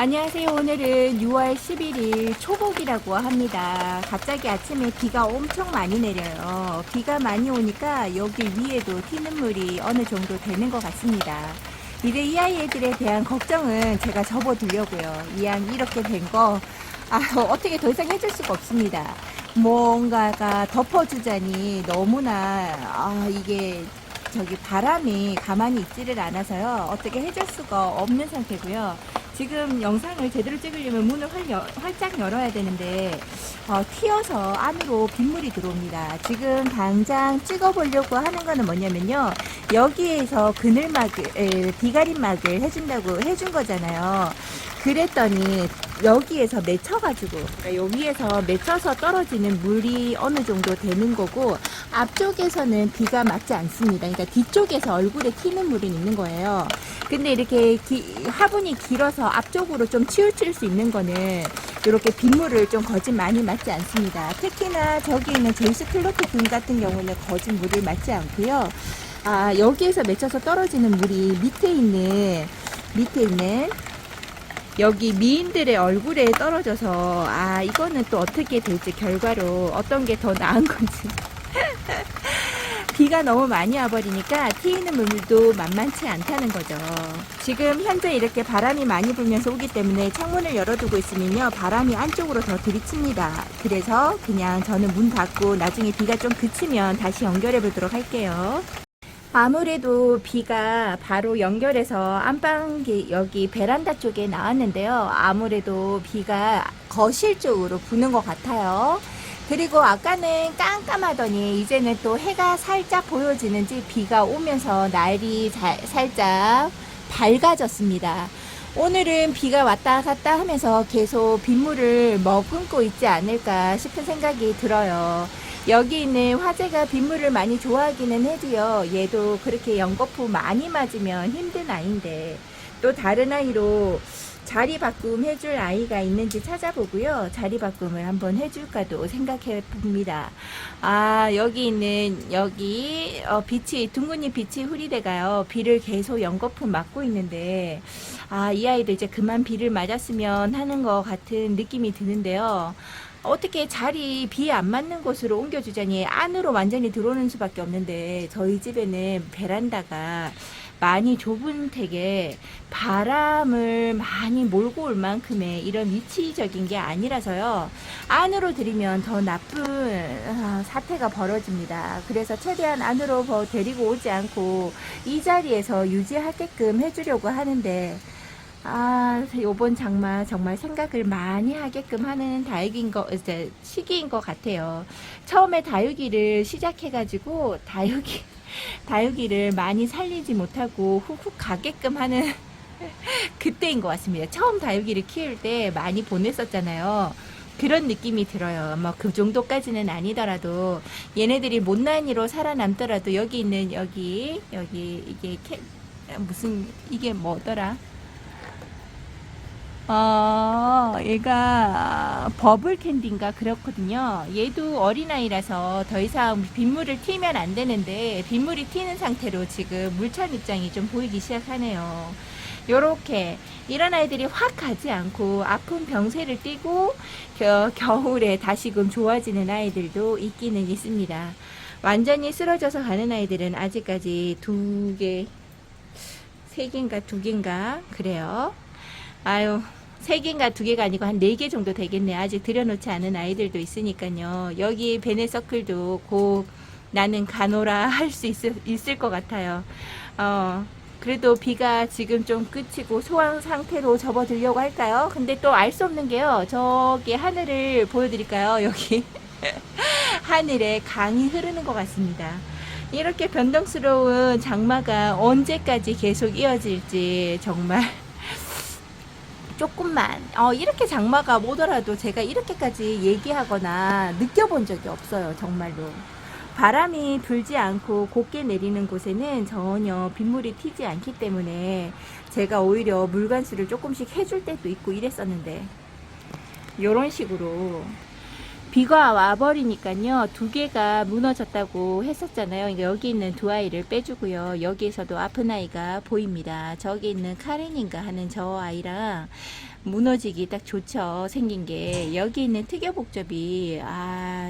안녕하세요. 오늘은 6월 11일 초복이라고 합니다. 갑자기 아침에 비가 엄청 많이 내려요. 비가 많이 오니까 여기 위에도 튀는 물이 어느 정도 되는 것 같습니다. 이제 이 아이들에 대한 걱정은 제가 접어두려고요. 이왕 이렇게 된 거, 어떻게 더 이상 해줄 수가 없습니다. 뭔가가 덮어주자니 너무나, 이게 바람이 가만히 있지를 않아서요. 어떻게 해줄 수가 없는 상태고요. 지금 영상을 제대로 찍으려면 문을 활짝 열어야 되는데 튀어서 안으로 빗물이 들어옵니다. 지금 당장 찍어보려고 하는 거는 뭐냐면요. 여기에서 그늘막을 비가림막을 해준 거잖아요. 그랬더니 여기에서 맺혀가지고 요 위에서 맺혀서 떨어지는 물이 어느 정도 되는 거고, 앞쪽에서는 비가 맞지 않습니다. 그러니까 뒤쪽에서 얼굴에 튀는 물이 있는 거예요. 근데 이렇게 화분이 길어서 앞쪽으로 좀 치우칠 수 있는 거는 이렇게 빗물을 좀 거진 많이 맞지 않습니다. 특히나 저기 있는 제이스 클로트 등 같은 경우는 거진 물을 맞지 않고요. 여기에서 맺혀서 떨어지는 물이 밑에 있는 여기 미인들의 얼굴에 떨어져서 이거는 또 어떻게 될지, 결과로 어떤 게 더 나은 건지 비가 너무 많이 와버리니까 튀는 물도 만만치 않다는 거죠. 지금 현재 이렇게 바람이 많이 불면서 오기 때문에 창문을 열어두고 있으면요, 바람이 안쪽으로 더 들이칩니다. 그래서 그냥 저는 문 닫고 나중에 비가 좀 그치면 다시 연결해 보도록 할게요. 아무래도 비가 바로 연결해서 안방 여기 베란다 쪽에 나왔는데요. 아무래도 비가 거실 쪽으로 부는 것 같아요. 그리고 아까는 깜깜하더니 이제는 또 해가 살짝 보여지는지 비가 오면서 날이 살짝 밝아졌습니다. 오늘은 비가 왔다 갔다 하면서 계속 빗물을 머금고 있지 않을까 싶은 생각이 들어요. 여기 있는 화재가 빗물을 많이 좋아하기는 해도요, 얘도 그렇게 연거푸 많이 맞으면 힘든 아이인데, 또 다른 아이로 자리 바꿈 해줄 아이가 있는지 찾아보고요, 자리 바꿈을 한번 해줄까도 생각해 봅니다. 여기 있는 빛이, 둥근잎 빛이 후리대가요, 비를 계속 연거푸 맞고 있는데, 이 아이도 이제 그만 비를 맞았으면 하는 것 같은 느낌이 드는데요. 어떻게 자리 비 안 맞는 곳으로 옮겨주자니 안으로 완전히 들어오는 수밖에 없는데, 저희 집에는 베란다가 많이 좁은 택에 바람을 많이 몰고 올 만큼의 이런 위치적인 게 아니라서요, 안으로 들이면 더 나쁜 사태가 벌어집니다. 그래서 최대한 안으로 데리고 오지 않고 이 자리에서 유지하게끔 해주려고 하는데, 요번 장마 정말 생각을 많이 하게끔 하는 시기인 것 같아요. 처음에 다육이를 시작해가지고 다육이를 많이 살리지 못하고 훅훅 가게끔 하는 그때인 것 같습니다. 처음 다육이를 키울 때 많이 보냈었잖아요. 그런 느낌이 들어요. 뭐 그 정도까지는 아니더라도 얘네들이 못난이로 살아남더라도 여기 있는 이게 뭐더라? 얘가 버블 캔디인가 그렇거든요. 얘도 어린아이라서 더 이상 빗물을 튀면 안 되는데, 빗물이 튀는 상태로 지금 물찬 입장이 좀 보이기 시작하네요. 요렇게 이런 아이들이 확 가지 않고 아픈 병세를 띠고 겨울에 다시금 좋아지는 아이들도 있기는 있습니다. 완전히 쓰러져서 가는 아이들은 아직까지 세 개인가 두 개인가 그래요. 3개인가 2개가 아니고 한 4개 정도 되겠네. 아직 들여놓지 않은 아이들도 있으니까요. 여기 베네서클도 곧 나는 가노라 할 수 있을 것 같아요. 그래도 비가 지금 좀 그치고 소강 상태로 접어들려고 할까요? 근데 또 알 수 없는 게요, 저기 하늘을 보여드릴까요? 여기 하늘에 강이 흐르는 것 같습니다. 이렇게 변동스러운 장마가 언제까지 계속 이어질지 정말 조금만 이렇게 장마가 오더라도 제가 이렇게까지 얘기하거나 느껴본 적이 없어요. 정말로 바람이 불지 않고 곱게 내리는 곳에는 전혀 빗물이 튀지 않기 때문에 제가 오히려 물관수를 조금씩 해줄 때도 있고 이랬었는데, 요런 식으로 비가 와버리니까요, 2개가 무너졌다고 했었잖아요. 그러니까 여기 있는 2아이를 빼주고요. 여기에서도 아픈 아이가 보입니다. 저기 있는 카렌인가 하는 저 아이랑 무너지기 딱 좋죠. 생긴 게. 여기 있는 특여복잡이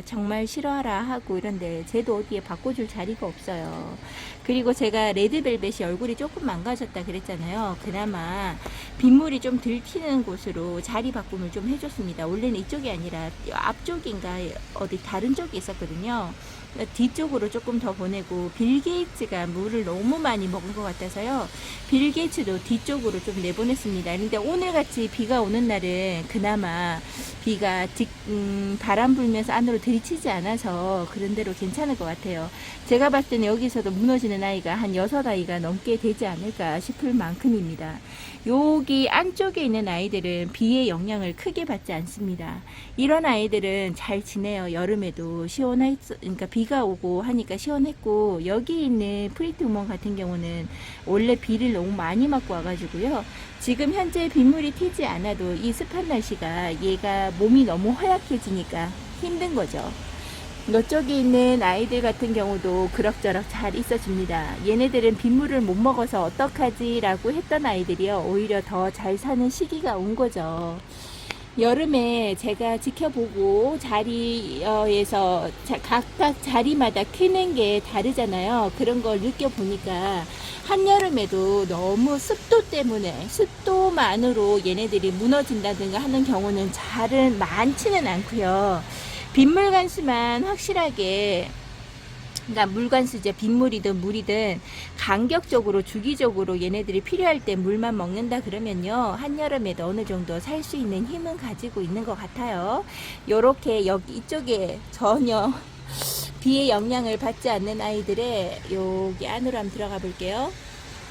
정말 싫어하라 하고 이런데 쟤도 어디에 바꿔줄 자리가 없어요. 그리고 제가 레드벨벳이 얼굴이 조금 망가졌다 그랬잖아요. 그나마 빗물이 좀 들튀는 곳으로 자리 바꿈을 좀 해줬습니다. 원래는 이쪽이 아니라 앞쪽인가 어디 다른 쪽에 있었거든요. 뒤쪽으로 조금 더 보내고, 빌 게이츠가 물을 너무 많이 먹은 것 같아서요. 빌 게이츠도 뒤쪽으로 좀 내보냈습니다. 근데 오늘같이 비가 오는 날은 그나마 비가 바람 불면서 안으로 들이치지 않아서 그런 대로 괜찮을 것 같아요. 제가 봤을 때는 여기서도 무너지는 아이가 한 6아이가 넘게 되지 않을까 싶을 만큼입니다. 여기 안쪽에 있는 아이들은 비의 영향을 크게 받지 않습니다. 이런 아이들은 잘 지내요. 여름에도 그러니까 비가 오고 하니까 시원했고, 여기 있는 프리티 우먼 같은 경우는 원래 비를 너무 많이 맞고 와가지고요. 지금 현재 빗물이 튀지 않아도 이 습한 날씨가 얘가 몸이 너무 허약해지니까 힘든 거죠. 이쪽에 있는 아이들 같은 경우도 그럭저럭 잘 있어줍니다. 얘네들은 빗물을 못 먹어서 어떡하지 라고 했던 아이들이요, 오히려 더 잘 사는 시기가 온 거죠. 여름에 제가 지켜보고 자리에서 각각 자리마다 크는 게 다르잖아요. 그런 걸 느껴보니까 한여름에도 너무 습도 때문에, 습도만으로 얘네들이 무너진다든가 하는 경우는 잘은 많지는 않고요. 빗물관수만 확실하게, 그러니까 물관수제, 빗물이든 물이든 간격적으로 주기적으로 얘네들이 필요할 때 물만 먹는다 그러면요, 한여름에도 어느 정도 살 수 있는 힘은 가지고 있는 것 같아요. 요렇게 여기 이쪽에 전혀 비의 영향을 받지 않는 아이들의 여기 안으로 한번 들어가 볼게요.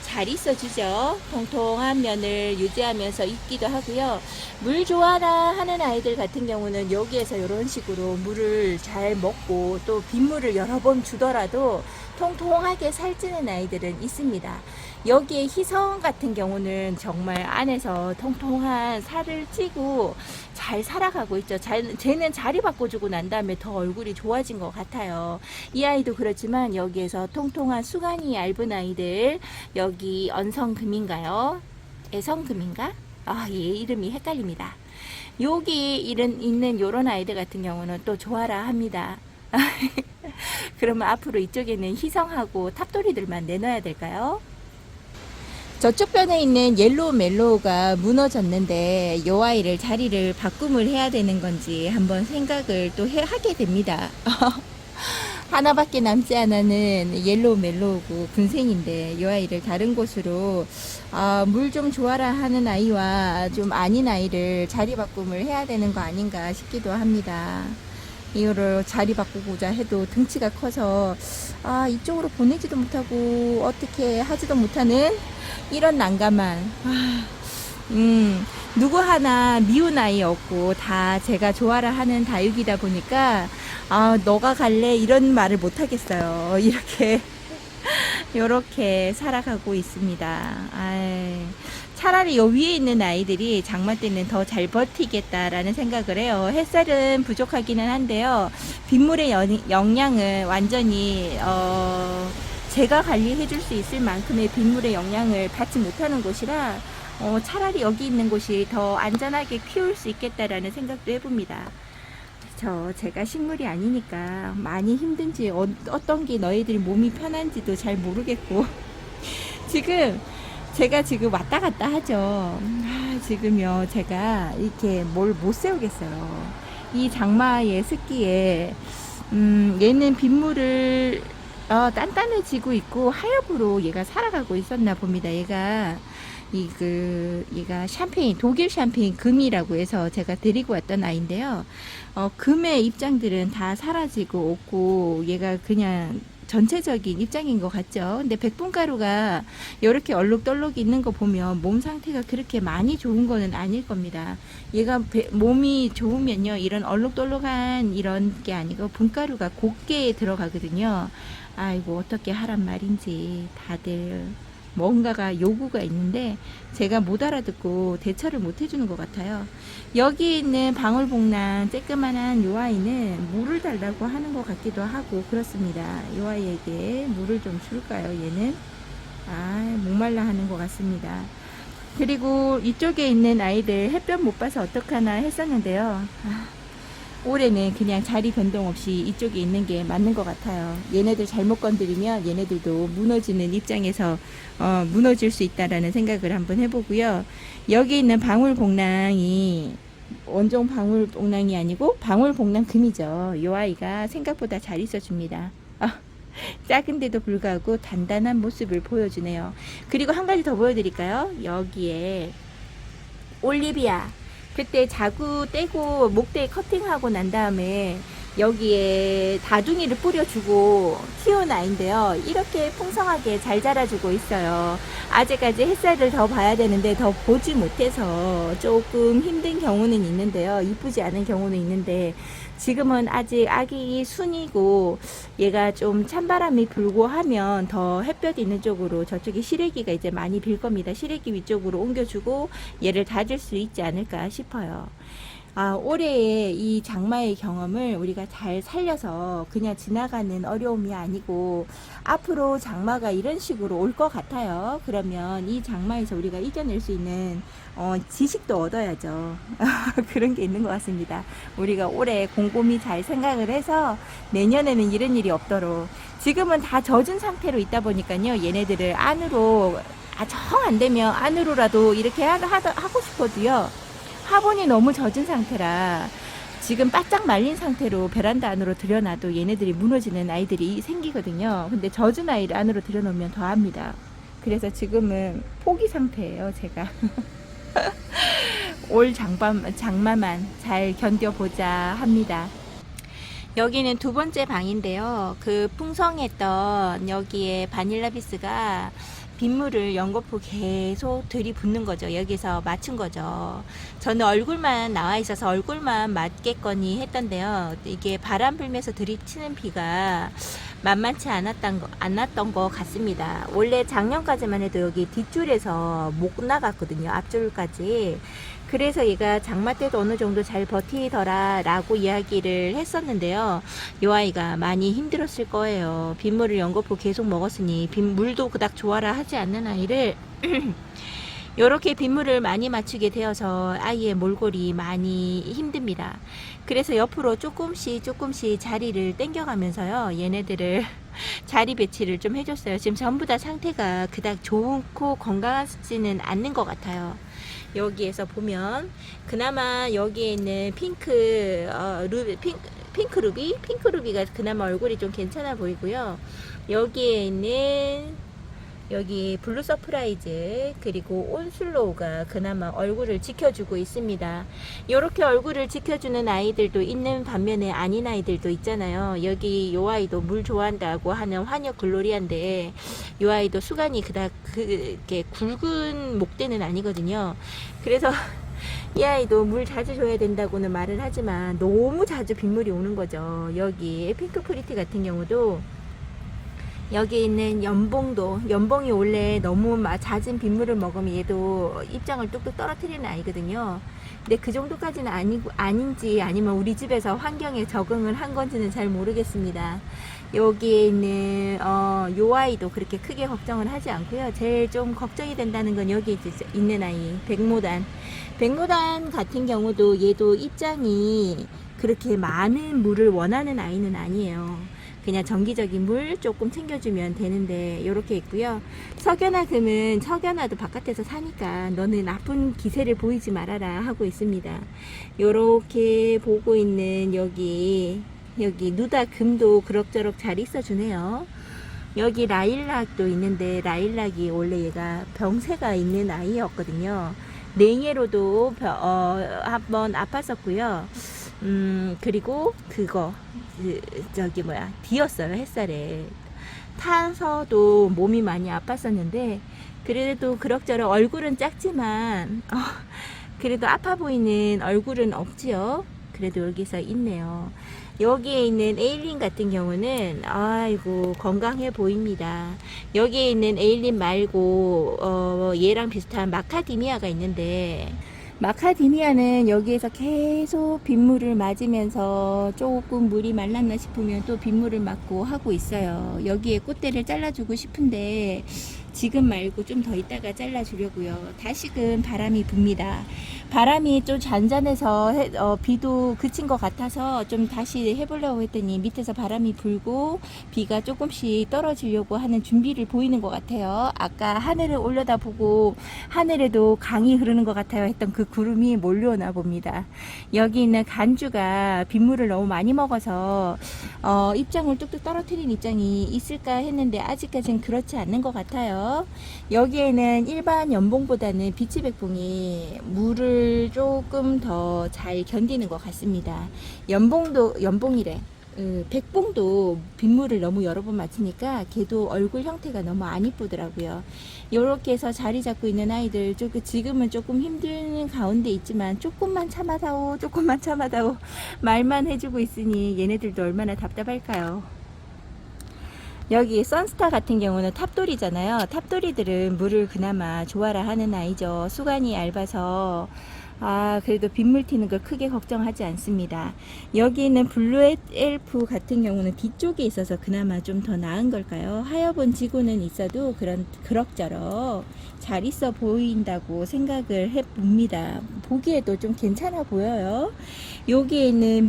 잘 있어주죠. 통통한 면을 유지하면서 있기도 하고요. 물 좋아라 하는 아이들 같은 경우는 여기에서 이런 식으로 물을 잘 먹고 또 빗물을 여러 번 주더라도 통통하게 살찌는 아이들은 있습니다. 여기에 희성 같은 경우는 정말 안에서 통통한 살을 찌고 잘 살아가고 있죠. 쟤는 자리 바꿔주고 난 다음에 더 얼굴이 좋아진 것 같아요. 이 아이도 그렇지만 여기에서 통통한 수간이 얇은 아이들, 여기 언성금인가요? 애성금인가? 얘 이름이 헷갈립니다. 여기 있는 요런 아이들 같은 경우는 또 좋아라 합니다. 그러면 앞으로 이쪽에는 희성하고 탑돌이들만 내놔야 될까요? 저쪽 변에 있는 옐로우 멜로우가 무너졌는데 요 아이를 자리를 바꿈을 해야 되는 건지 한번 생각을 또 하게 됩니다. 하나밖에 남지 않은 옐로우 멜로우고 군생인데 요 아이를 다른 곳으로 물 좀 좋아라 하는 아이와 좀 아닌 아이를 자리 바꿈을 해야 되는 거 아닌가 싶기도 합니다. 이거를 자리 바꾸고자 해도 등치가 커서 이쪽으로 보내지도 못하고 어떻게 하지도 못하는 이런 난감한, 누구 하나 미운 아이 없고 다 제가 좋아라 하는 다육이다 보니까 너가 갈래 이런 말을 못 하겠어요. 이렇게 살아가고 있습니다. 차라리 요 위에 있는 아이들이 장마 때는 더 잘 버티겠다라는 생각을 해요. 햇살은 부족하기는 한데요. 빗물의 영향은 완전히 제가 관리해 줄 수 있을 만큼의 빗물의 영향을 받지 못하는 곳이라 차라리 여기 있는 곳이 더 안전하게 키울 수 있겠다라는 생각도 해봅니다. 제가 식물이 아니니까 많이 힘든지 어떤 게 너희들 몸이 편한지도 잘 모르겠고 제가 지금 왔다 갔다 하죠. 지금요 제가 이렇게 뭘 못 세우겠어요. 이 장마의 습기에 얘는 빗물을 단단해지고 있고 하엽으로 얘가 살아가고 있었나 봅니다. 얘가 샴페인, 독일 샴페인 금이라고 해서 제가 데리고 왔던 아이인데요. 금의 입장들은 다 사라지고 없고 얘가 그냥 전체적인 입장인 것 같죠. 근데 백분가루가 이렇게 얼룩덜룩 있는 거 보면 몸 상태가 그렇게 많이 좋은 거는 아닐 겁니다. 얘가 몸이 좋으면요 이런 얼룩덜룩한 이런 게 아니고 분가루가 곱게 들어가거든요. 아이고 어떻게 하란 말인지 다들 뭔가가 요구가 있는데 제가 못 알아듣고 대처를 못 해주는 것 같아요. 여기 있는 방울복랑 쬐끄만한 요 아이는 물을 달라고 하는 것 같기도 하고 그렇습니다. 요 아이에게 물을 좀 줄까요? 얘는 목말라 하는 것 같습니다. 그리고 이쪽에 있는 아이들 햇볕 못 봐서 어떡하나 했었는데요. 올해는 그냥 자리 변동 없이 이쪽에 있는 게 맞는 것 같아요. 얘네들 잘못 건드리면 얘네들도 무너지는 입장에서 무너질 수 있다라는 생각을 한번 해보고요. 여기 있는 방울복랑이 원종 방울복랑이 아니고 방울복랑금이죠. 이 아이가 생각보다 잘 있어줍니다. 작은데도 불구하고 단단한 모습을 보여주네요. 그리고 한 가지 더 보여드릴까요? 여기에 올리비아, 그때 자구 떼고 목대 커팅하고 난 다음에 여기에 다둥이를 뿌려주고 키운 아이인데요. 이렇게 풍성하게 잘 자라주고 있어요. 아직까지 햇살을 더 봐야 되는데 더 보지 못해서 조금 힘든 경우는 있는데요. 이쁘지 않은 경우는 있는데 지금은 아직 아기 순이고 얘가 좀 찬바람이 불고 하면 더 햇볕 있는 쪽으로, 저쪽에 시래기가 이제 많이 빌 겁니다. 시래기 위쪽으로 옮겨주고 얘를 다질 수 있지 않을까 싶어요. 올해의 이 장마의 경험을 우리가 잘 살려서 그냥 지나가는 어려움이 아니고 앞으로 장마가 이런 식으로 올 것 같아요. 그러면 이 장마에서 우리가 이겨낼 수 있는 지식도 얻어야죠. 그런 게 있는 것 같습니다. 우리가 올해 곰곰이 잘 생각을 해서 내년에는 이런 일이 없도록, 지금은 다 젖은 상태로 있다 보니까요. 얘네들을 안으로, 정 안 되면 안으로라도 이렇게 하고 싶어도요. 화분이 너무 젖은 상태라 지금 바짝 말린 상태로 베란다 안으로 들여놔도 얘네들이 무너지는 아이들이 생기거든요. 근데 젖은 아이를 안으로 들여놓으면 더 합니다. 그래서 지금은 포기 상태예요, 제가. 올 장마만 잘 견뎌보자 합니다. 여기는 두 번째 방인데요. 그 풍성했던 여기에 바닐라비스가 빗물을 연거푸 계속 들이붓는 거죠. 여기서 맞춘 거죠. 저는 얼굴만 나와 있어서 얼굴만 맞겠거니 했던데요. 이게 바람 불면서 들이치는 비가 만만치 않았던 것 같습니다. 원래 작년까지만 해도 여기 뒷줄에서 못 나갔거든요. 앞줄까지. 그래서 얘가 장마 때도 어느 정도 잘 버티더라 라고 이야기를 했었는데요. 이 아이가 많이 힘들었을 거예요. 빗물을 연거푸 계속 먹었으니 빗물도 그닥 좋아라 하지 않는 아이를 이렇게 빗물을 많이 맞추게 되어서 아이의 몰골이 많이 힘듭니다. 그래서 옆으로 조금씩 자리를 당겨가면서요. 얘네들을 자리 배치를 좀 해줬어요. 지금 전부 다 상태가 그닥 좋고 건강하지는 않는 것 같아요. 여기에서 보면 그나마 여기에 있는 핑크 루비가 그나마 얼굴이 좀 괜찮아 보이고요. 여기에 있는 여기 블루 서프라이즈 그리고 온슬로우가 그나마 얼굴을 지켜주고 있습니다. 이렇게 얼굴을 지켜주는 아이들도 있는 반면에 아닌 아이들도 있잖아요. 여기 요 아이도 물 좋아한다고 하는 환역 글로리아인데 요 아이도 수간이 그닥 그렇게 굵은 목대는 아니거든요. 그래서 이 아이도 물 자주 줘야 된다고는 말을 하지만 너무 자주 빗물이 오는 거죠. 여기 핑크 프리티 같은 경우도 여기 있는 연봉이 원래 너무 잦은 빗물을 먹으면 얘도 입장을 뚝뚝 떨어뜨리는 아이거든요. 근데 그 정도까지는 아닌지 아니면 우리 집에서 환경에 적응을 한 건지는 잘 모르겠습니다. 여기에 있는 요 아이도 그렇게 크게 걱정을 하지 않고요. 제일 좀 걱정이 된다는 건 여기 있는 아이 백모단 같은 경우도 얘도 입장이 그렇게 많은 물을 원하는 아이는 아니에요. 그냥 정기적인 물 조금 챙겨주면 되는데 이렇게 있고요. 석연화금은 석연화도 바깥에서 사니까 너는 나쁜 기세를 보이지 말아라 하고 있습니다. 이렇게 보고 있는 여기 누다금도 그럭저럭 잘 있어주네요. 여기 라일락도 있는데 라일락이 원래 얘가 병세가 있는 아이였거든요. 냉해로도 한번 아팠었고요. 그리고 뒤었어요. 햇살에 타서도 몸이 많이 아팠었는데 그래도 그럭저럭 얼굴은 작지만 그래도 아파 보이는 얼굴은 없지요. 그래도 여기서 있네요. 여기에 있는 에일린 같은 경우는 아이고 건강해 보입니다. 여기에 있는 에일린 말고 얘랑 비슷한 마카디미아가 있는데 마카디미아는 여기에서 계속 빗물을 맞으면서 조금 물이 말랐나 싶으면 또 빗물을 맞고 하고 있어요. 여기에 꽃대를 잘라주고 싶은데 지금 말고 좀 더 있다가 잘라주려고요. 다시금 바람이 붑니다. 바람이 좀 잔잔해서 비도 그친 것 같아서 좀 다시 해보려고 했더니 밑에서 바람이 불고 비가 조금씩 떨어지려고 하는 준비를 보이는 것 같아요. 아까 하늘을 올려다보고 하늘에도 강이 흐르는 것 같아요 했던 그 구름이 몰려오나 봅니다. 여기 있는 간주가 빗물을 너무 많이 먹어서 입장을 뚝뚝 떨어뜨린 입장이 있을까 했는데 아직까지는 그렇지 않는 것 같아요. 여기에는 일반 연봉보다는 비치백봉이 물을 조금 더 잘 견디는 것 같습니다. 연봉이래. 백봉도 빗물을 너무 여러 번 맞으니까 걔도 얼굴 형태가 너무 안 이쁘더라고요. 이렇게 해서 자리 잡고 있는 아이들 지금은 조금 힘든 가운데 있지만 조금만 참아다오 말만 해주고 있으니 얘네들도 얼마나 답답할까요. 여기 선스타 같은 경우는 탑돌이잖아요. 탑돌이들은 물을 그나마 좋아라 하는 아이죠. 수간이 얇아서 그래도 빗물 튀는 걸 크게 걱정하지 않습니다. 여기 있는 블루 엘프 같은 경우는 뒤쪽에 있어서 그나마 좀 더 나은 걸까요? 하여본 지구는 있어도 그럭저럭 잘 있어 보인다고 생각을 해봅니다. 보기에도 좀 괜찮아 보여요. 여기에 있는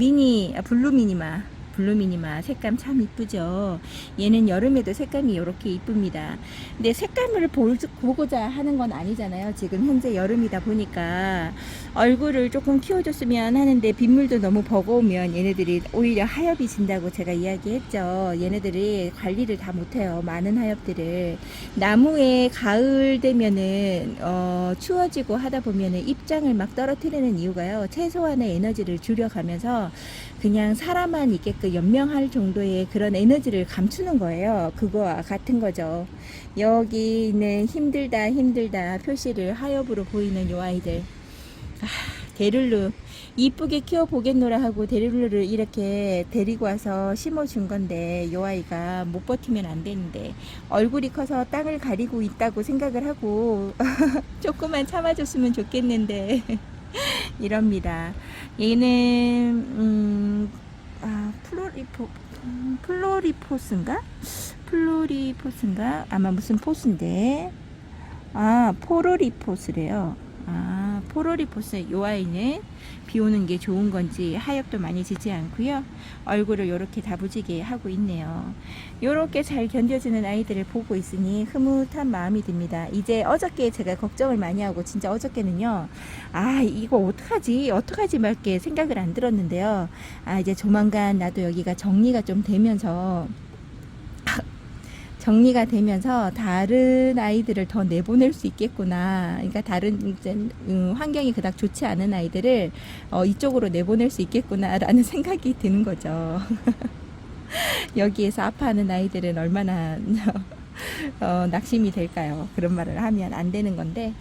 블루미니마 색감 참 이쁘죠. 얘는 여름에도 색감이 이렇게 이쁩니다. 근데 색감을 보고자 하는 건 아니잖아요. 지금 현재 여름이다 보니까 얼굴을 조금 키워줬으면 하는데 빗물도 너무 버거우면 얘네들이 오히려 하엽이 진다고 제가 이야기했죠. 얘네들이 관리를 다 못해요. 많은 하엽들을. 나무에 가을 되면은 추워지고 하다 보면은 입장을 막 떨어뜨리는 이유가요. 최소한의 에너지를 줄여가면서 그냥 사람만 있게끔 연명할 정도의 그런 에너지를 감추는 거예요. 그거와 같은 거죠. 여기는 힘들다 표시를 하엽으로 보이는 요 아이들. 데룰루 이쁘게 키워보겠노라 하고 데룰루를 이렇게 데리고 와서 심어준 건데 요 아이가 못 버티면 안 되는데 얼굴이 커서 땅을 가리고 있다고 생각을 하고 조금만 참아줬으면 좋겠는데 이럽니다. 얘는 플로리포스인가? 아마 무슨 포스인데 포로리포스래요. 포로리포스. 요 아이는 비 오는 게 좋은 건지 하엽도 많이 지지 않고요. 얼굴을 이렇게 다부지게 하고 있네요. 이렇게 잘 견뎌주는 아이들을 보고 있으니 흐뭇한 마음이 듭니다. 이제 어저께 제가 걱정을 많이 하고 진짜 어저께는요. 이거 어떡하지 말게 생각을 안 들었는데요. 이제 조만간 나도 여기가 정리가 되면서 다른 아이들을 더 내보낼 수 있겠구나. 그러니까 다른 환경이 그닥 좋지 않은 아이들을 이쪽으로 내보낼 수 있겠구나라는 생각이 드는 거죠. 여기에서 아파하는 아이들은 얼마나 낙심이 될까요? 그런 말을 하면 안 되는 건데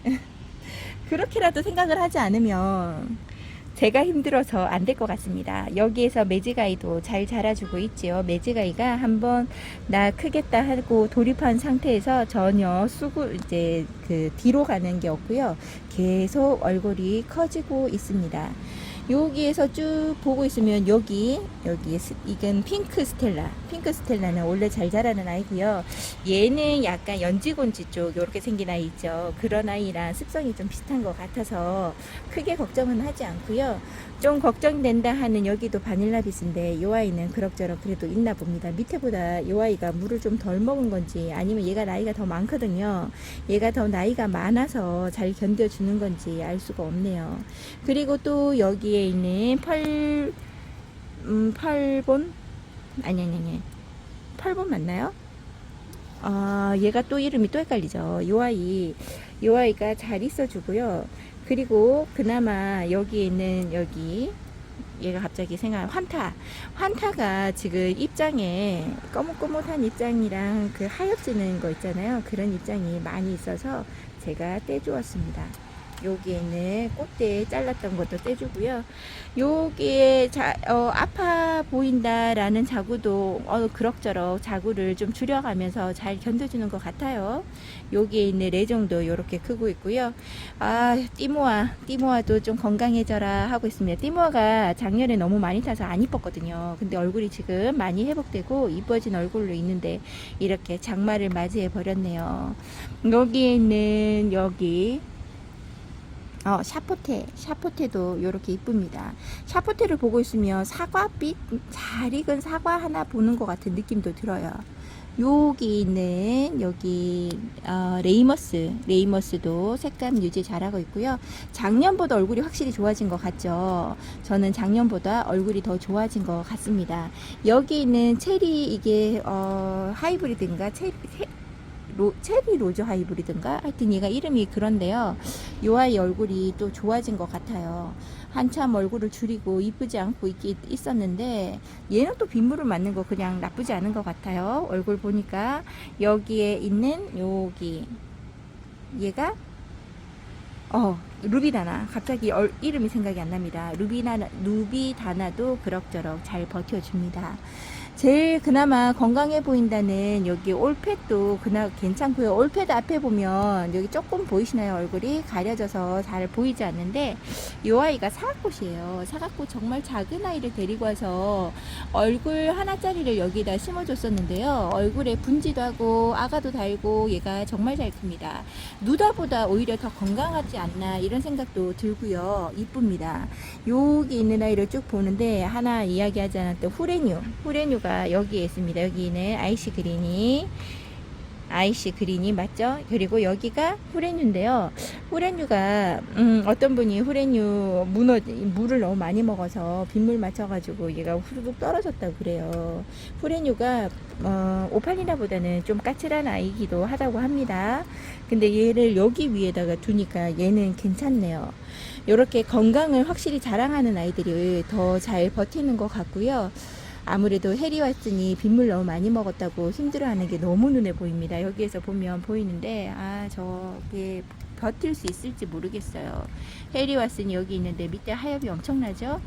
그렇게라도 생각을 하지 않으면 제가 힘들어서 안 될 것 같습니다. 여기에서 매지가이도 잘 자라주고 있지요. 매지가이가 한번 나 크겠다 하고 돌입한 상태에서 전혀 이제 뒤로 가는 게 없고요. 계속 얼굴이 커지고 있습니다. 여기에서 쭉 보고 있으면 이건 핑크 스텔라는 원래 잘 자라는 아이고요. 얘는 약간 연지곤지 쪽 이렇게 생긴 아이 있죠. 그런 아이랑 습성이 좀 비슷한 것 같아서 크게 걱정은 하지 않고요. 좀 걱정된다 하는 여기도 바닐라빛인데 이 아이는 그럭저럭 그래도 있나 봅니다. 밑에보다 이 아이가 물을 좀 덜 먹은 건지 아니면 얘가 나이가 더 많거든요. 얘가 더 나이가 많아서 잘 견뎌주는 건지 알 수가 없네요. 그리고 또 여기에 있는 펄본 맞나요? 얘가 또 이름이 또 헷갈리죠. 이 아이가 잘 있어주고요. 그리고 그나마 여기에 있는 얘가 갑자기 환타가 지금 입장에 꼬뭇꼬뭇한 입장이랑 그 하엽지는 거 있잖아요. 그런 입장이 많이 있어서 제가 떼주었습니다. 여기에 있는 꽃대 잘랐던 것도 떼주고요. 여기에 아파 보인다라는 자구도 그럭저럭 자구를 좀 줄여가면서 잘 견뎌주는 것 같아요. 여기에 있는 레종도 이렇게 크고 있고요. 띠모아도 좀 건강해져라 하고 있습니다. 띠모아가 작년에 너무 많이 타서 안 이뻤거든요. 근데 얼굴이 지금 많이 회복되고 이뻐진 얼굴로 있는데 이렇게 장마를 맞이해 버렸네요. 여기에 있는 샤포테도 이렇게 이쁩니다. 샤포테를 보고 있으면 사과빛 잘 익은 사과 하나 보는 것 같은 느낌도 들어요. 여기 있는 레이머스도 색감 유지 잘하고 있고요. 작년보다 얼굴이 확실히 좋아진 것 같죠. 저는 작년보다 얼굴이 더 좋아진 것 같습니다. 여기 있는 체리 이게 하이브리드인가 체리 로즈 하이브리드인가 하여튼 얘가 이름이 그런데요. 요 아이 얼굴이 또 좋아진 것 같아요. 한참 얼굴을 줄이고 이쁘지 않고 있었는데 얘는 또 빗물을 맞는 거 그냥 나쁘지 않은 것 같아요. 얼굴 보니까 여기에 있는 얘가 루비다나 갑자기 이름이 생각이 안 납니다. 루비다나도 그럭저럭 잘 버텨줍니다. 제일 그나마 건강해 보인다는 여기 올펫도 괜찮고요. 올펫 앞에 보면 여기 조금 보이시나요? 얼굴이 가려져서 잘 보이지 않는데 이 아이가 사과꽃이에요. 사과꽃 정말 작은 아이를 데리고 와서 얼굴 하나짜리를 여기다 심어줬었는데요. 얼굴에 분지도 하고 아가도 달고 얘가 정말 잘 큽니다. 누다보다 오히려 더 건강하지 않나 이런 생각도 들고요. 이쁩니다. 여기 있는 아이를 쭉 보는데 하나 이야기하지 않았던 후레뉴가 여기에 있습니다. 여기는 아이시 그린이 맞죠? 그리고 여기가 후레뉴인데요. 후레뉴가 어떤 분이 후레뉴 물을 너무 많이 먹어서 빗물 맞춰가지고 얘가 후루룩 떨어졌다고 그래요. 후레뉴가 오팔리나보다는 좀 까칠한 아이기도 하다고 합니다. 근데 얘를 여기 위에다가 두니까 얘는 괜찮네요. 이렇게 건강을 확실히 자랑하는 아이들이 더 잘 버티는 것 같고요. 아무래도 해리 왓슨이 빗물 너무 많이 먹었다고 힘들어하는 게 너무 눈에 보입니다. 여기에서 보면 보이는데 저게 버틸 수 있을지 모르겠어요. 해리 왓슨이 여기 있는데 밑에 하엽이 엄청나죠?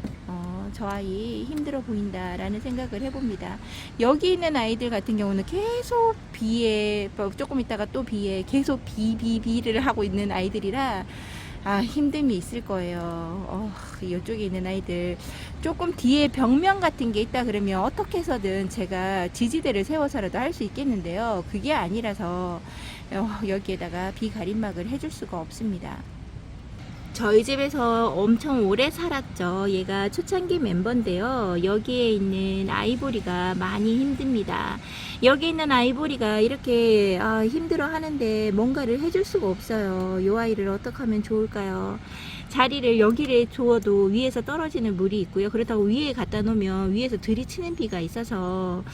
저 아이 힘들어 보인다라는 생각을 해봅니다. 여기 있는 아이들 같은 경우는 계속 비에 조금 있다가 또 비에 계속 비를 하고 있는 아이들이라 힘듦이 있을 거예요. 이쪽에 있는 아이들 조금 뒤에 벽면 같은 게 있다 그러면 어떻게 해서든 제가 지지대를 세워서라도 할 수 있겠는데요. 그게 아니라서 여기에다가 비가림막을 해줄 수가 없습니다. 저희 집에서 엄청 오래 살았죠. 얘가 초창기 멤버인데요. 여기에 있는 아이보리가 많이 힘듭니다. 여기 있는 아이보리가 이렇게 힘들어 하는데 뭔가를 해줄 수가 없어요. 이 아이를 어떻게 하면 좋을까요? 자리를 여기를 주어도 위에서 떨어지는 물이 있고요. 그렇다고 위에 갖다 놓으면 위에서 들이치는 비가 있어서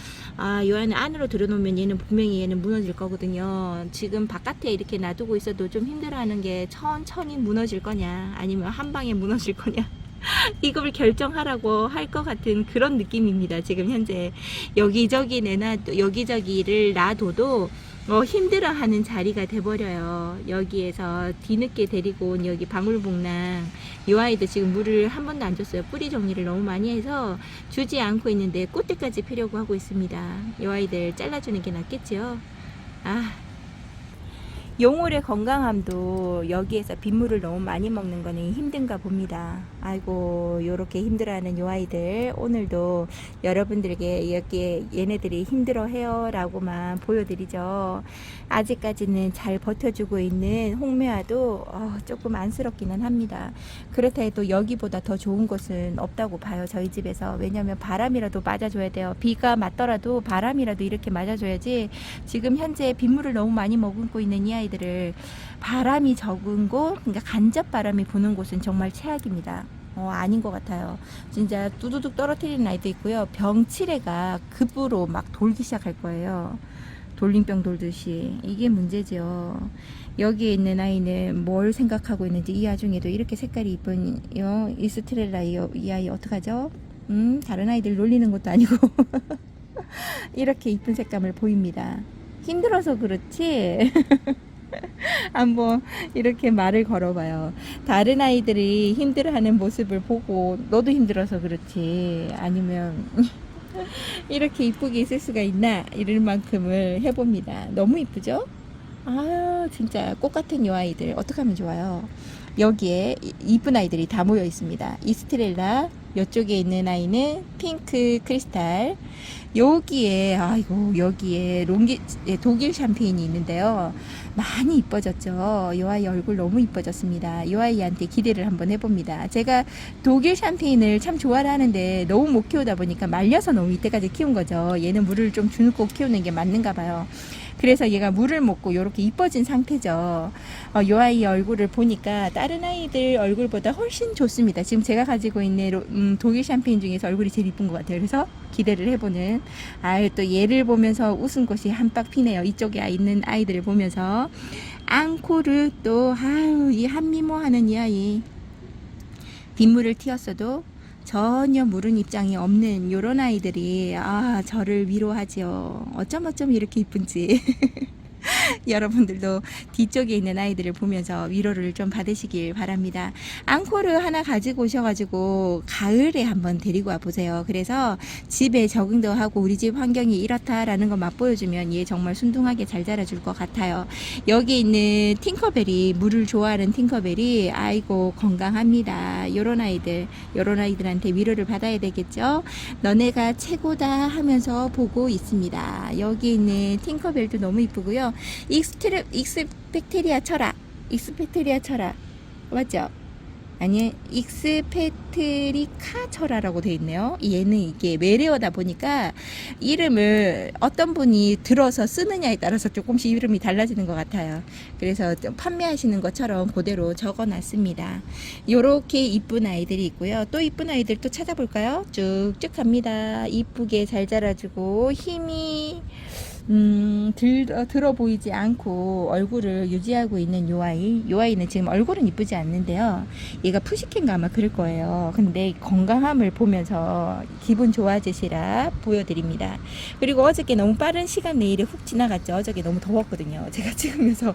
이 아이는 안으로 들여놓으면 얘는 분명히 얘는 무너질 거거든요. 지금 바깥에 이렇게 놔두고 있어도 좀 힘들어하는 게 천천히 무너질 거냐 아니면 한 방에 무너질 거냐 이걸 결정하라고 할 것 같은 그런 느낌입니다. 지금 현재 여기저기를 놔둬도 힘들어하는 자리가 돼버려요. 여기에서 뒤늦게 데리고 온 여기 방울복랑 이 아이도 지금 물을 한 번도 안 줬어요. 뿌리 정리를 너무 많이 해서 주지 않고 있는데 꽃대까지 피려고 하고 있습니다. 이 아이들 잘라주는 게 낫겠지요. 용월의 건강함도 여기에서 빗물을 너무 많이 먹는 거는 힘든가 봅니다. 아이고 요렇게 힘들어하는 요 아이들 오늘도 여러분들에게 여기에 얘네들이 힘들어해요 라고만 보여드리죠. 아직까지는 잘 버텨주고 있는 홍매화도 조금 안쓰럽기는 합니다. 그렇다 해도 여기보다 더 좋은 곳은 없다고 봐요. 저희 집에서. 왜냐면 바람이라도 맞아줘야 돼요. 비가 맞더라도 바람이라도 이렇게 맞아줘야지. 지금 현재 빗물을 너무 많이 머금고 있는 이 아이들을 바람이 적은 곳, 그러니까 간접 바람이 부는 곳은 정말 최악입니다. 아닌 것 같아요. 진짜 뚜두둑 떨어뜨리는 아이도 있고요. 병치레가 급으로 막 돌기 시작할 거예요. 돌림병 돌듯이. 이게 문제죠. 여기에 있는 아이는 뭘 생각하고 있는지 이 와중에도 이렇게 색깔이 이쁜 이스트렐라 이 아이 어떡하죠? 다른 아이들 놀리는 것도 아니고 이렇게 이쁜 색감을 보입니다. 힘들어서 그렇지 한번 이렇게 말을 걸어봐요. 다른 아이들이 힘들어하는 모습을 보고 너도 힘들어서 그렇지 아니면 이렇게 이쁘게 있을 수가 있나 이럴 만큼을 해봅니다. 너무 이쁘죠? 아 진짜 꽃 같은 요 아이들 어떻게 하면 좋아요? 여기에 이쁜 아이들이 다 모여 있습니다. 이스트렐라, 이쪽에 있는 아이는 핑크 크리스탈, 여기에 아이고 여기에 독일 샴페인이 있는데요. 많이 이뻐졌죠. 이 아이 얼굴 너무 이뻐졌습니다. 이 아이한테 기대를 한번 해봅니다. 제가 독일 샴페인을 참 좋아하는데 너무 못 키우다 보니까 말려서 너무 이때까지 키운 거죠. 얘는 물을 좀 주고 키우는 게 맞는가 봐요. 그래서 얘가 물을 먹고 이렇게 이뻐진 상태죠. 이 아이 얼굴을 보니까 다른 아이들 얼굴보다 훨씬 좋습니다. 지금 제가 가지고 있는 독일 샴페인 중에서 얼굴이 제일 이쁜 것 같아요. 그래서 기대를 해보는 또 얘를 보면서 웃은 곳이 한박 피네요. 이쪽에 있는 아이들을 보면서 앙코르 또 이 한미모 하는 이 아이 빗물을 튀었어도 전혀 물은 입장이 없는 요런 아이들이 저를 위로하지요. 어쩜 이렇게 이쁜지. 여러분들도 뒤쪽에 있는 아이들을 보면서 위로를 좀 받으시길 바랍니다. 앙코르 하나 가지고 오셔가지고 가을에 한번 데리고 와 보세요. 그래서 집에 적응도 하고 우리 집 환경이 이렇다라는 거 맛보여주면 얘 정말 순둥하게 잘 자라줄 것 같아요. 여기 있는 팅커벨이 물을 좋아하는 팅커벨이 아이고 건강합니다. 요런 아이들한테 위로를 받아야 되겠죠. 너네가 최고다 하면서 보고 있습니다. 여기 있는 팅커벨도 너무 이쁘고요. 익스펙테리아 철아 맞죠? 아니 익스페트리카 철아라고 되어 있네요. 얘는 이게 외래어다 보니까 이름을 어떤 분이 들어서 쓰느냐에 따라서 조금씩 이름이 달라지는 것 같아요. 그래서 판매하시는 것처럼 그대로 적어 놨습니다. 요렇게 이쁜 아이들이 있고요. 또 이쁜 아이들 또 찾아볼까요? 쭉쭉 갑니다. 이쁘게 잘 자라주고 힘이 들어 보이지 않고 얼굴을 유지하고 있는 요 아이는 지금 얼굴은 이쁘지 않는데요. 얘가 푸시캔가 아마 그럴 거예요. 근데 건강함을 보면서 기분 좋아지시라 보여드립니다. 그리고 어저께 너무 빠른 시간 내일에 훅 지나갔죠. 어저께 너무 더웠거든요. 제가 찍으면서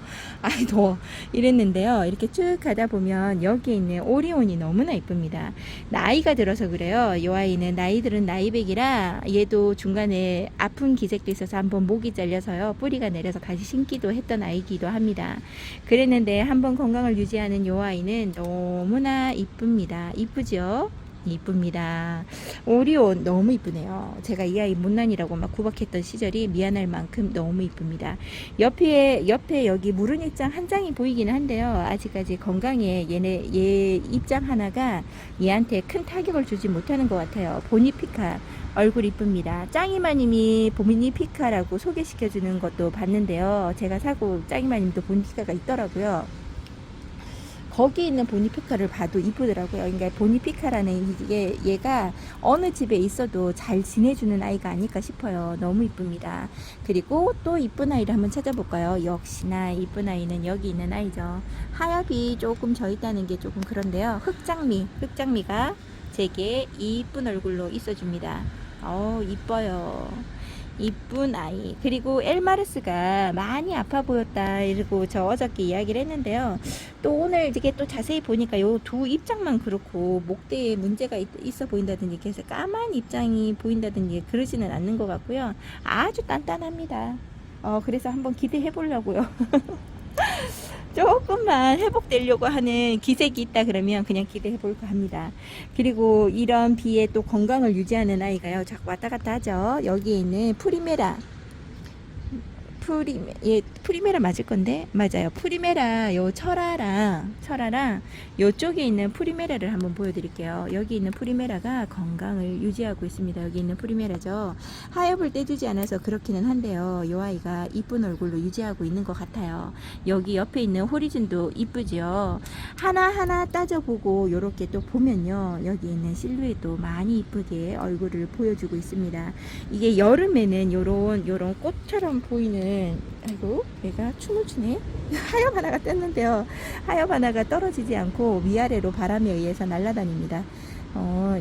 더워 이랬는데요. 이렇게 쭉 가다 보면 여기에 있는 오리온이 너무나 이쁩니다. 나이가 들어서 그래요. 요 아이는 나이 들은 나이백이라 얘도 중간에 아픈 기색도 있어서 한번 목이 잘려서요. 뿌리가 내려서 다시 심기도 했던 아이기도 합니다. 그랬는데 한번 건강을 유지하는 요 아이는 너무나 이쁩니다. 이쁘죠? 이쁩니다. 오리온 너무 이쁘네요. 제가 이 아이 못난이라고 막 구박했던 시절이 미안할 만큼 너무 이쁩니다. 옆에 여기 무른 입장 한 장이 보이기는 한데요. 아직까지 건강에 얘 입장 하나가 얘한테 큰 타격을 주지 못하는 것 같아요. 보니피카 얼굴 이쁩니다. 짱이마님이 보니피카라고 소개시켜주는 것도 봤는데요. 제가 사고 짱이마님도 보니피카가 있더라고요. 거기 있는 보니피카를 봐도 이쁘더라고요. 그러니까 보니피카라는 얘가 어느 집에 있어도 잘 지내주는 아이가 아닐까 싶어요. 너무 이쁩니다. 그리고 또 이쁜 아이를 한번 찾아볼까요? 역시나 이쁜 아이는 여기 있는 아이죠. 하엽이 조금 져 있다는 게 조금 그런데요. 흑장미가 제게 이쁜 얼굴로 있어줍니다. 이뻐요. 이쁜 아이. 그리고 엘마르스가 많이 아파 보였다 이러고 저 어저께 이야기를 했는데요. 또 오늘 이게 또 자세히 보니까 요 두 입장만 그렇고 목대에 문제가 있어 보인다든지 그래서 까만 입장이 보인다든지 그러지는 않는 것 같고요. 아주 단단합니다. 그래서 한번 기대해 보려고요. 조금만 회복되려고 하는 기색이 있다 그러면 그냥 기대해 볼까 합니다. 그리고 이런 비에 또 건강을 유지하는 아이가요. 자꾸 왔다 갔다 하죠. 여기에 있는 프리메라 맞을 건데 맞아요. 프리메라 요 철아랑 요쪽에 있는 프리메라를 한번 보여드릴게요. 여기 있는 프리메라가 건강을 유지하고 있습니다. 여기 있는 프리메라죠. 하엽을 떼주지 않아서 그렇기는 한데요. 요 아이가 이쁜 얼굴로 유지하고 있는 것 같아요. 여기 옆에 있는 호리즌도 이쁘죠. 하나하나 따져보고 요렇게 또 보면요. 여기 있는 실루엣도 많이 이쁘게 얼굴을 보여주고 있습니다. 이게 여름에는 요런 꽃처럼 보이는 아이고 얘가 춤을 추네. 하엽 하나가 떴는데요. 하엽 하나가 떨어지지 않고 위아래로 바람에 의해서 날아다닙니다.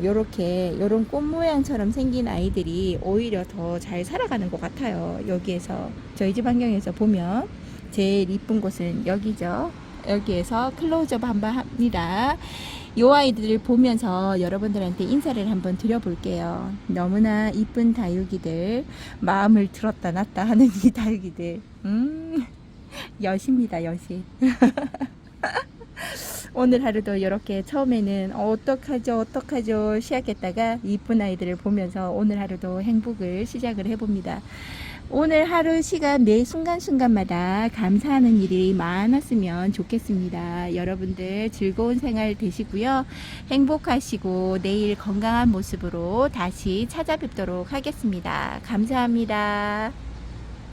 요런 꽃 모양처럼 생긴 아이들이 오히려 더 잘 살아가는 것 같아요. 여기에서 저희 집 환경에서 보면 제일 이쁜 곳은 여기죠. 여기에서 클로즈업 한번 합니다. 요 아이들을 보면서 여러분들한테 인사를 한번 드려볼게요. 너무나 이쁜 다육이들, 마음을 들었다 놨다 하는 이 다육이들, 여십니다, 여시. 오늘 하루도 이렇게 처음에는 어떡하죠 시작했다가 이쁜 아이들을 보면서 오늘 하루도 행복을 시작을 해봅니다. 오늘 하루 시간 매 순간순간마다 감사하는 일이 많았으면 좋겠습니다. 여러분들 즐거운 생활 되시고요. 행복하시고 내일 건강한 모습으로 다시 찾아뵙도록 하겠습니다. 감사합니다.